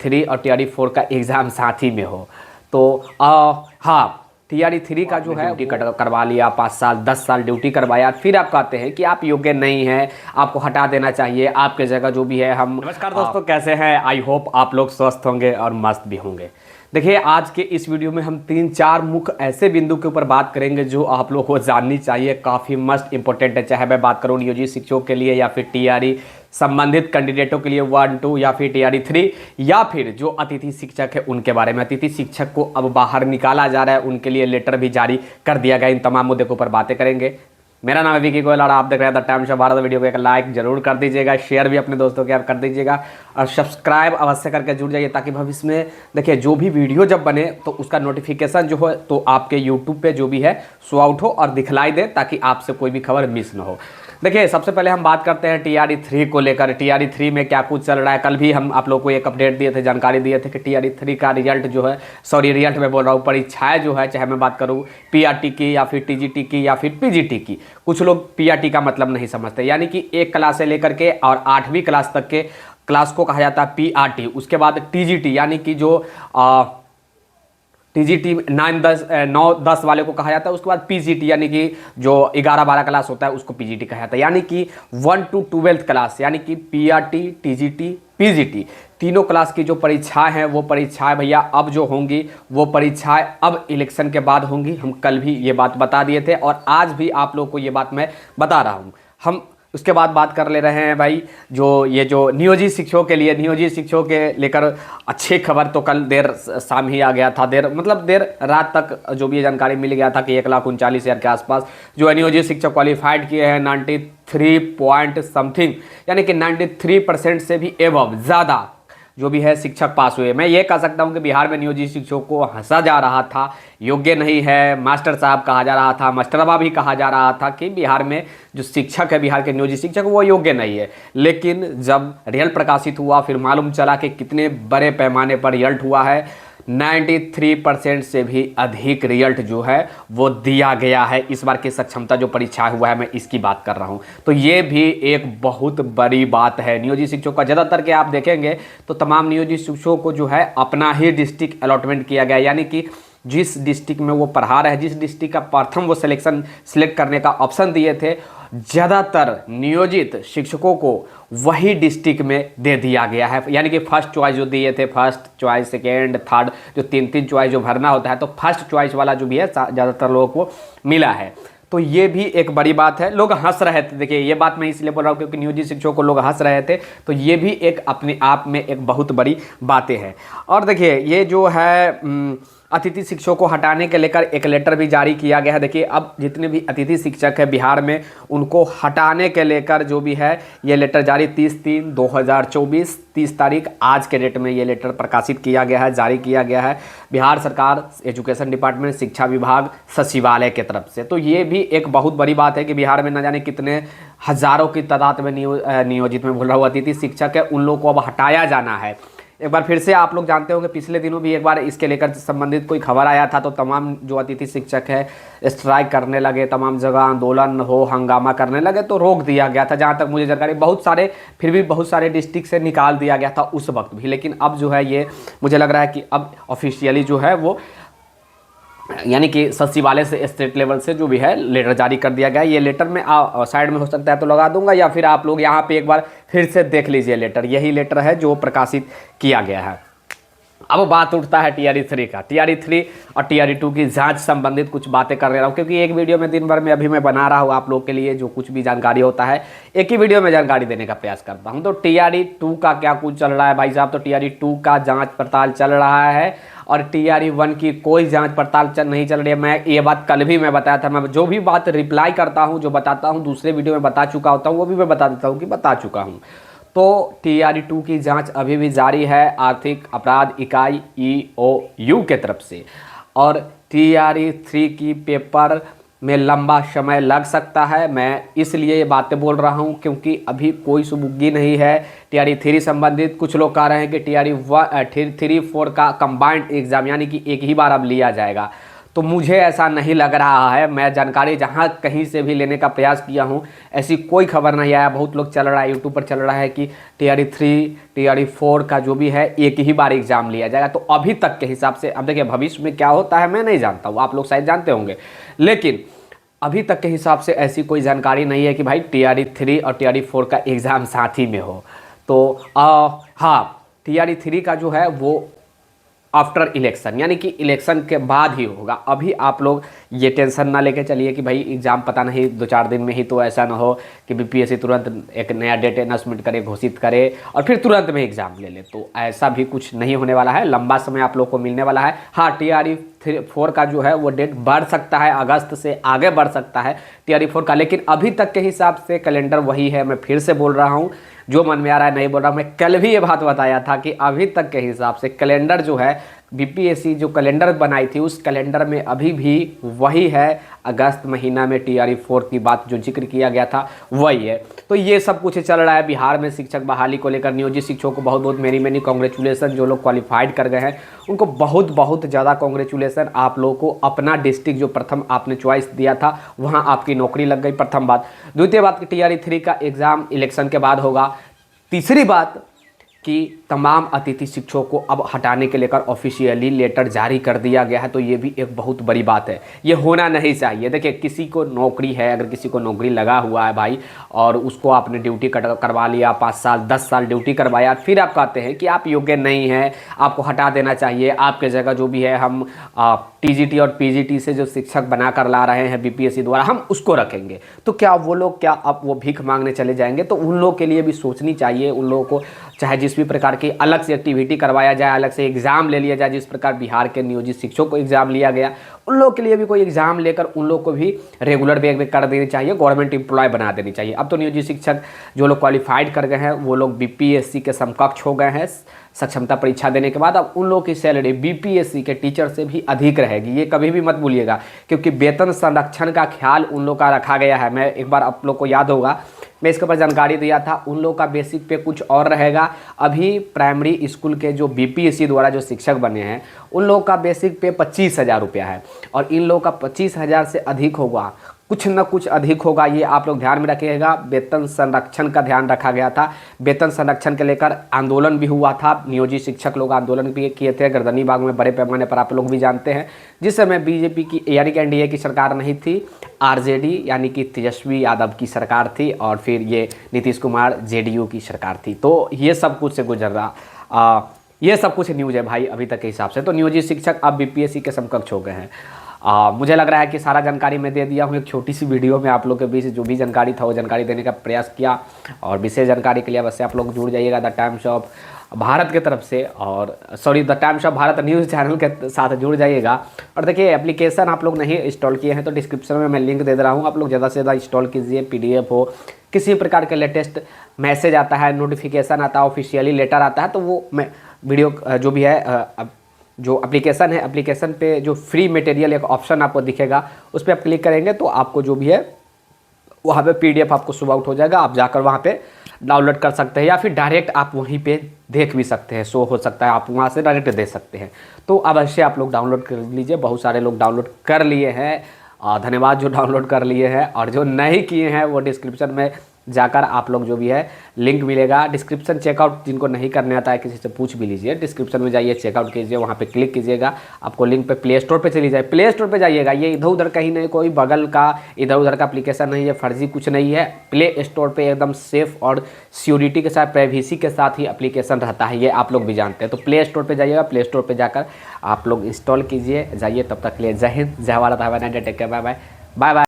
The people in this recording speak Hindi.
3 और TRE 4 का एग्ज़ाम साथ ही में हो। तो हाँ, TRE 3 का जो है ड्यूटी करवा लिया, 5 साल 10 साल ड्यूटी करवाया, फिर आप कहते हैं कि आप योग्य नहीं हैं, आपको हटा देना चाहिए, आपके जगह जो भी है हम। नमस्कार दोस्तों, कैसे हैं? आई होप आप लोग स्वस्थ होंगे और मस्त भी होंगे। देखिए, आज के इस वीडियो में हम 3-4 मुख्य ऐसे बिंदु के ऊपर बात करेंगे जो आप लोग को जाननी चाहिए, काफ़ी मस्ट इंपॉर्टेंट है। चाहे मैं बात करूँ नियोजित शिक्षकों के लिए या फिर TRE संबंधित कैंडिडेटों के लिए 1, 2 या फिर TRE 3 या फिर जो अतिथि शिक्षक है उनके बारे में। अतिथि शिक्षक को अब बाहर निकाला जा रहा है, उनके लिए लेटर भी जारी कर दिया गया। इन तमाम मुद्दे के ऊपर बातें करेंगे। मेरा नाम है विकी गोयल और आप देख रहे हैं the times of Bharat. Video को एक लाइक जरूर कर दीजिएगा, शेयर भी अपने दोस्तों के आप कर दीजिएगा और सब्सक्राइब अवश्य करके जुड़ जाइए, ताकि भविष्य में देखिए जो भी वीडियो जब बने तो उसका नोटिफिकेशन जो है तो आपके यूट्यूब पे जो भी है शो आउट हो और दिखलाई दे, ताकि आपसे कोई भी खबर मिस ना हो। देखिए, सबसे पहले हम बात करते हैं TRE 3 को लेकर। TRE 3 में क्या कुछ चल रहा है। कल भी हम आप लोग को एक अपडेट दिए थे, जानकारी दिए थे कि TRE 3 का रिजल्ट जो है, सॉरी रिजल्ट में बोल रहा हूँ, परीक्षाएं जो है, चाहे मैं बात करूँ PRT की या फिर TGT की या फिर PGT की। कुछ लोग PRT का मतलब नहीं समझते, यानी कि 1 क्लास से लेकर के और 8वीं क्लास तक के क्लास को कहा जाता है PRT। उसके बाद TGT यानी कि जो TGT 9-10 वाले को कहा जाता है। उसके बाद PGT यानी कि जो 11-12 क्लास होता है उसको PGT कहा जाता है। यानी कि 1 to 12th क्लास यानी कि PRT, TGT, PGT तीनों क्लास की जो परीक्षाएं हैं वो परीक्षाएं भैया अब जो होंगी वो परीक्षाएं अब इलेक्शन के बाद होंगी। हम कल भी ये बात बता दिए थे और आज भी आप लोग को ये बात मैं बता रहा हूँ। हम उसके बाद बात कर ले रहे हैं भाई, जो नियोजित शिक्षकों के लिए, नियोजित शिक्षकों के लेकर अच्छी खबर तो कल देर शाम ही आ गया था। देर रात तक जो भी जानकारी मिल गया था कि 1,39,000 के आसपास जो है नियोजित शिक्षक क्वालिफाइड किए हैं। 93 पॉइंट समथिंग यानी कि 93% से भी एबव ज़्यादा जो भी है शिक्षक पास हुए। मैं ये कह सकता हूँ कि बिहार में नियोजित शिक्षकों को हंसा जा रहा था, योग्य नहीं है, मास्टर साहब कहा जा रहा था, मास्टरबा भी कहा जा रहा था कि बिहार में जो शिक्षक है, बिहार के नियोजित शिक्षक वो योग्य नहीं है। लेकिन जब रिजल्ट प्रकाशित हुआ फिर मालूम चला कि कितने बड़े पैमाने पर रिजल्ट हुआ है। 93% से भी अधिक रिजल्ट जो है वो दिया गया है। इस बार की सक्षमता जो परीक्षा हुआ है मैं इसकी बात कर रहा हूं। तो ये भी एक बहुत बड़ी बात है। नियोजित शिक्षकों का ज़्यादातर के आप देखेंगे तो तमाम नियोजित शिक्षकों को जो है अपना ही डिस्ट्रिक्ट अलॉटमेंट किया गया, यानी कि जिस डिस्ट्रिक्ट में वो पढ़ा रहे, जिस डिस्ट्रिक्ट का प्रथम वो सिलेक्ट करने का ऑप्शन दिए थे, ज़्यादातर नियोजित शिक्षकों को वही डिस्ट्रिक्ट में दे दिया गया है। यानी कि फर्स्ट चॉइस जो दिए थे, फर्स्ट चॉइस, सेकेंड, थर्ड, जो 3-3 चॉइस जो भरना होता है, तो फर्स्ट चॉइस वाला जो भी है ज़्यादातर लोगों को मिला है। तो ये भी एक बड़ी बात है। लोग हंस रहे थे, देखिए ये बात मैं इसलिए बोल रहा हूँ क्योंकि नियोजित शिक्षकों को लोग हंस रहे थे, तो ये भी एक अपने आप में एक बहुत बड़ी बातें हैं। और देखिए ये जो है अतिथि शिक्षकों को हटाने के लेकर एक लेटर भी जारी किया गया है। देखिए अब जितने भी अतिथि शिक्षक है बिहार में उनको हटाने के लेकर जो भी है ये लेटर जारी 30/3/2024 30 तारीख आज के डेट में ये लेटर प्रकाशित किया गया है, जारी किया गया है बिहार सरकार एजुकेशन डिपार्टमेंट, शिक्षा विभाग, सचिवालय की तरफ से। तो ये भी एक बहुत बड़ी बात है कि बिहार में न जाने कितने हजारों की तादाद में नियोजित में बोल रहा हूँ अतिथि शिक्षक है, उन लोगों को अब हटाया जाना है। एक बार फिर से आप लोग जानते होंगे पिछले दिनों भी एक बार इसके लेकर संबंधित कोई खबर आया था, तो तमाम जो अतिथि शिक्षक है स्ट्राइक करने लगे, तमाम जगह आंदोलन हो हंगामा करने लगे, तो रोक दिया गया था। जहां तक मुझे जानकारी बहुत सारे डिस्ट्रिक्ट से निकाल दिया गया था उस वक्त भी। लेकिन अब जो है ये मुझे लग रहा है कि अब ऑफिशियली जो है वो यानी कि सचिवालय से स्टेट लेवल से जो भी है लेटर जारी कर दिया गया है। ये लेटर में साइड में हो सकता है तो लगा दूंगा, या फिर आप लोग यहाँ पे एक बार फिर से देख लीजिए लेटर। यही लेटर है जो प्रकाशित किया गया है। अब बात उठता है TRE 3 का। TRE 3 और TRE 2 की जांच संबंधित कुछ बातें कर रहा हूँ, क्योंकि एक वीडियो में दिन भर में अभी मैं बना रहा हूँ आप लोग के लिए जो कुछ भी जानकारी होता है एक ही वीडियो में जानकारी देने का प्रयास करता हूँ। तो TRE 2 का क्या कुछ चल रहा है भाई साहब, तो TRE 2 का जांच पड़ताल चल रहा है और TRE 1 की कोई जांच पड़ताल नहीं चल रही है। मैं ये बात कल भी मैं बताया था, मैं जो भी बात रिप्लाई करता हूँ, जो बताता हूँ दूसरे वीडियो में बता चुका होता हूँ, वो भी मैं बता देता हूँ कि बता चुका हूँ। तो TRE 2 की जांच अभी भी जारी है आर्थिक अपराध इकाई EOU के तरफ से, और TRE 3 की पेपर में लंबा समय लग सकता है। मैं इसलिए ये बातें बोल रहा हूँ क्योंकि अभी कोई सुबुग्गी नहीं है TRE 3 संबंधित। कुछ लोग कह रहे हैं कि TRE 3-4 का कंबाइंड एग्जाम यानी कि एक ही बार अब लिया जाएगा, तो मुझे ऐसा नहीं लग रहा है। मैं जानकारी जहाँ कहीं से भी लेने का प्रयास किया हूँ, ऐसी कोई खबर नहीं आया। बहुत लोग चल रहा है, यूट्यूब पर चल रहा है कि TRE 3 TRE 4 का जो भी है एक ही बार एग्जाम लिया जाएगा। तो अभी तक के हिसाब से, अब देखिए भविष्य में क्या होता है मैं नहीं जानता हूँ, आप लोग शायद जानते होंगे, लेकिन अभी तक के हिसाब से ऐसी कोई जानकारी नहीं है कि भाई TRE 3 और TRE 4 का एग्ज़ाम साथ ही में हो। तो हाँ, TRE 3 का जो है वो आफ्टर इलेक्शन, यानी कि इलेक्शन के बाद ही होगा। अभी आप लोग ये टेंशन ना लेके चलिए कि भाई एग्ज़ाम पता नहीं 2-4 दिन में ही, तो ऐसा ना हो कि BPSC तुरंत एक नया डेट अनाउंसमेंट करे, घोषित करे और फिर तुरंत में एग्ज़ाम ले ले। तो ऐसा भी कुछ नहीं होने वाला है, लंबा समय आप लोग को मिलने वाला है। हाँ, TRE 4 का जो है वो डेट बढ़ सकता है, अगस्त से आगे बढ़ सकता है TRE 4 का, लेकिन अभी तक के हिसाब से कैलेंडर वही है। मैं फिर से बोल रहा हूँ, जो मन में आ रहा है नहीं बोल रहा। मैं कल भी ये बात बताया था कि अभी तक के हिसाब से कैलेंडर जो है, BPSC जो कैलेंडर बनाई थी उस कैलेंडर में अभी भी वही है, अगस्त महीना में TRE 4 की बात जो जिक्र किया गया था वही है। तो ये सब कुछ चल रहा है। बिहार में शिक्षक बहाली को लेकर नियोजित शिक्षकों को बहुत बहुत मेनी कॉन्ग्रेचुलेसन। जो लोग क्वालिफाइड कर गए हैं उनको बहुत बहुत ज़्यादा कॉन्ग्रेचुलेसन। आप लोगों को अपना डिस्ट्रिक्ट जो प्रथम आपने चॉइस दिया था वहाँ आपकी नौकरी लग गई, प्रथम बात। द्वितीय बात कि TRE 3 का एग्ज़ाम इलेक्शन के बाद होगा। तीसरी बात कि तमाम अतिथि शिक्षकों को अब हटाने के लेकर ऑफिशियली लेटर जारी कर दिया गया है। तो ये भी एक बहुत बड़ी बात है, ये होना नहीं चाहिए। देखिए किसी को नौकरी है, अगर किसी को नौकरी लगा हुआ है भाई और उसको आपने ड्यूटी करवा लिया, 5 साल 10 साल ड्यूटी करवाया, फिर आप कहते हैं कि आप योग्य नहीं हैं, आपको हटा देना चाहिए, आपके जगह जो भी है हम TGT और PGT से जो शिक्षक बना कर ला रहे हैं BPSC द्वारा हम उसको रखेंगे। तो क्या वो लोग क्या अब वो भीख मांगने चले जाएंगे? तो उन लोगों के लिए भी सोचनी चाहिए। उन लोगों को चाहे जिस भी प्रकार की अलग से एक्टिविटी करवाया जाए, अलग से एग्ज़ाम ले लिया जाए, जिस प्रकार बिहार के नियोजित शिक्षकों को एग्ज़ाम लिया गया, उन लोगों के लिए भी कोई एग्ज़ाम लेकर उन लोग को भी रेगुलर बेस में कर देनी चाहिए, गवर्नमेंट एम्प्लॉय बना देनी चाहिए। अब तो नियोजित शिक्षक जो लोग क्वालिफाइड कर गए हैं वो लोग BPSC के समकक्ष हो गए हैं सक्षमता परीक्षा देने के बाद। अब उन लोगों की सैलरी BPSC के टीचर से भी अधिक रहेगी, ये कभी भी मत भूलिएगा, क्योंकि वेतन संरक्षण का ख्याल उन लोग का रखा गया है। मैं एक बार आप लोग को याद होगा मैं इसके ऊपर जानकारी दिया था, उन लोग का बेसिक पे कुछ और रहेगा। अभी प्राइमरी स्कूल के जो BPSC द्वारा जो शिक्षक बने हैं उन लोगों का बेसिक पे 25,000 रुपया है और इन लोगों का 25,000 से अधिक होगा, कुछ न कुछ अधिक होगा, ये आप लोग ध्यान में रखिएगा। वेतन संरक्षण का ध्यान रखा गया था, वेतन संरक्षण के लेकर आंदोलन भी हुआ था, नियोजित शिक्षक लोग आंदोलन भी किए थे गर्दनी बाग में बड़े पैमाने पर, आप लोग भी जानते हैं। जिस समय BJP की यानी कि NDA की सरकार नहीं थी, RJD यानी कि तेजस्वी यादव की सरकार थी और फिर ये नीतीश कुमार JDU की सरकार थी। तो ये सब कुछ से गुजर रहा, ये सब कुछ न्यूज़ है भाई अभी तक के हिसाब से। तो नियोजित शिक्षक अब BPSC के समकक्ष हो गए हैं। मुझे लग रहा है कि सारा जानकारी मैं दे दिया हूँ। एक छोटी सी वीडियो में आप लोग के बीच जो भी जानकारी था वो जानकारी देने का प्रयास किया, और विशेष जानकारी के लिए अवश्य आप लोग जुड़ जाइएगा द टाइम्स ऑफ भारत की तरफ से, और sorry the times of Bharat news channel के साथ जुड़ जाइएगा। और देखिए एप्लीकेशन आप लोग नहीं इंस्टॉल किए हैं तो डिस्क्रिप्शन में मैं लिंक दे दे रहा हूँ, आप लोग ज़्यादा से ज़्यादा इंस्टॉल कीजिए। PDF हो, किसी प्रकार के लेटेस्ट मैसेज आता है, नोटिफिकेशन आता है, ऑफिशियली लेटर आता है, तो वो मैं वीडियो जो भी है जो एप्लीकेशन है, एप्लीकेशन पे जो फ्री मटेरियल एक ऑप्शन आपको दिखेगा उस पर आप क्लिक करेंगे तो आपको जो भी है वहाँ पे PDF आपको सुबह आउट हो जाएगा। आप जाकर वहाँ पे डाउनलोड कर सकते हैं या फिर डायरेक्ट आप वहीं पे देख भी सकते हैं, शो हो सकता है, आप वहाँ से डायरेक्ट दे सकते हैं। तो अवश्य आप लोग डाउनलोड कर लीजिए, बहुत सारे लोग डाउनलोड कर लिए हैं, धन्यवाद जो डाउनलोड कर लिए हैं, और जो नहीं किए हैं वो डिस्क्रिप्शन में जाकर आप लोग जो भी है लिंक मिलेगा, डिस्क्रिप्शन चेकआउट जिनको नहीं करने आता है किसी से पूछ भी लीजिए, डिस्क्रिप्शन में जाइए चेकआउट कीजिए, वहाँ पे क्लिक कीजिएगा, आपको लिंक पे प्ले स्टोर पे चली जाए, प्ले स्टोर पे जाइएगा। ये इधर उधर कहीं नहीं, कोई बगल का इधर उधर का एप्लीकेशन नहीं है, फर्जी कुछ नहीं है। प्ले स्टोर पे एकदम सेफ और सिक्योरिटी के साथ, प्राइवेसी के साथ ही एप्लीकेशन रहता है, ये आप लोग भी जानते हैं। तो प्ले स्टोर पर जाइएगा, प्ले स्टोर पर जाकर आप लोग इंस्टॉल कीजिए, जाइए। तब तक के लिए जय हिंद, जय Bharat, take care, bye bye, bye bye.